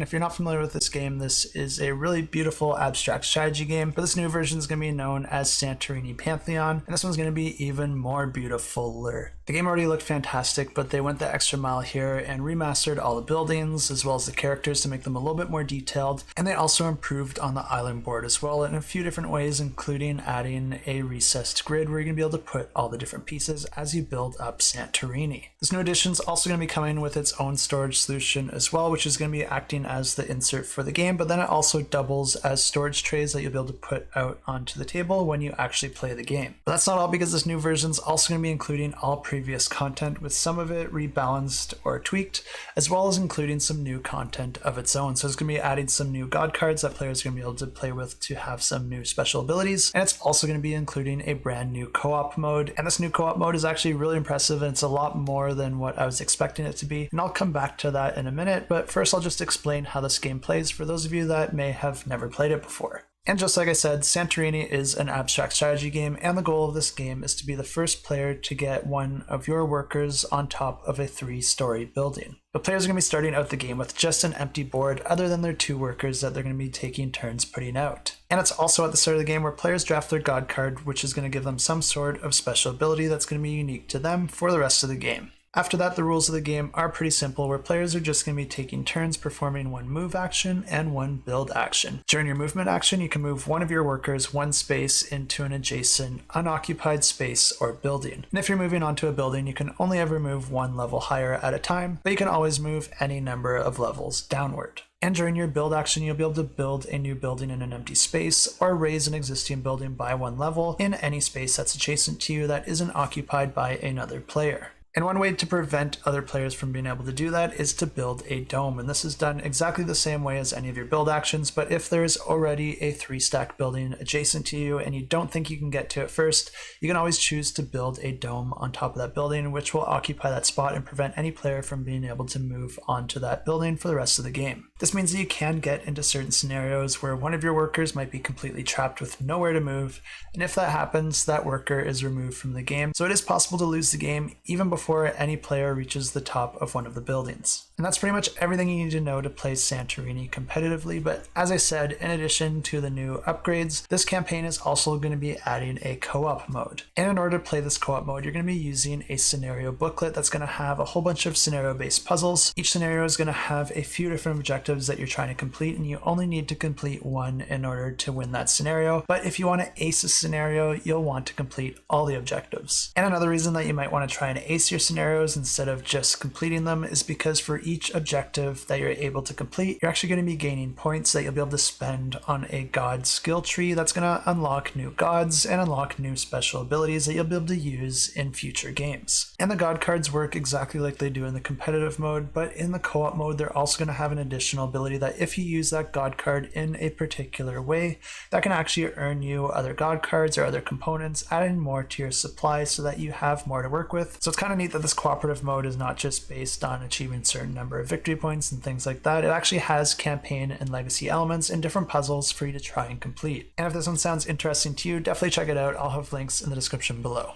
If you're not familiar with this game, this is a really beautiful abstract strategy game, but this new version is going to be known as Santorini Pantheon, and this one's going to be even more beautifuler. The game already looked fantastic, but they went the extra mile here and remastered all the buildings as well as the characters to make them a little bit more detailed, and they also improved on the island board as well in a few different ways, including adding a recessed grid where you're going to be able to put all the different pieces as you build up Santorini. This new edition is also going to be coming with its own storage solution as well, which is going to be acting as the insert for the game, but then it also doubles as storage trays that you'll be able to put out onto the table when you actually play the game. But that's not all, because this new version is also going to be including all previous content, with some of it rebalanced or tweaked, as well as including some new content of its own. So it's going to be adding some new god cards that players are going to be able to play with to have some new special abilities, and it's also going to be including a brand new co-op mode. And this new co-op mode is actually really impressive, and it's a lot more than what I was expecting it to be, and I'll come back to that in a minute. But first I'll just explain how this game plays for those of you that may have never played it before. And just like I said, Santorini is an abstract strategy game, and the goal of this game is to be the first player to get one of your workers on top of a 3-story building. The players are going to be starting out the game with just an empty board other than their 2 workers that they're going to be taking turns putting out. And it's also at the start of the game where players draft their god card, which is going to give them some sort of special ability that's going to be unique to them for the rest of the game. After that, the rules of the game are pretty simple, where players are just going to be taking turns performing 1 move action and 1 build action. During your movement action, you can move one of your workers 1 space into an adjacent unoccupied space or building. And if you're moving onto a building, you can only ever move 1 level higher at a time, but you can always move any number of levels downward. And during your build action, you'll be able to build a new building in an empty space, or raise an existing building by 1 level in any space that's adjacent to you that isn't occupied by another player. And one way to prevent other players from being able to do that is to build a dome. And this is done exactly the same way as any of your build actions, but if there's already a 3-stack building adjacent to you and you don't think you can get to it first, you can always choose to build a dome on top of that building, which will occupy that spot and prevent any player from being able to move onto that building for the rest of the game. This means that you can get into certain scenarios where one of your workers might be completely trapped with nowhere to move, and if that happens, that worker is removed from the game. So it is possible to lose the game even before any player reaches the top of one of the buildings. And that's pretty much everything you need to know to play Santorini competitively, but as I said, in addition to the new upgrades, this campaign is also going to be adding a co-op mode. And in order to play this co-op mode, you're going to be using a scenario booklet that's going to have a whole bunch of scenario-based puzzles. Each scenario is going to have a few different objectives that you're trying to complete, and you only need to complete 1 in order to win that scenario. But if you want to ace a scenario, you'll want to complete all the objectives. And another reason that you might want to try and ace your scenarios instead of just completing them is because for each objective that you're able to complete, you're actually going to be gaining points that you'll be able to spend on a god skill tree that's going to unlock new gods and unlock new special abilities that you'll be able to use in future games. And the god cards work exactly like they do in the competitive mode, but in the co-op mode, they're also going to have an additional ability that if you use that god card in a particular way, that can actually earn you other god cards or other components, adding more to your supply so that you have more to work with. So it's kind of neat that this cooperative mode is not just based on achieving a certain number of victory points and things like that. It actually has campaign and legacy elements and different puzzles for you to try and complete. And if this one sounds interesting to you, definitely check it out. I'll have links in the description below.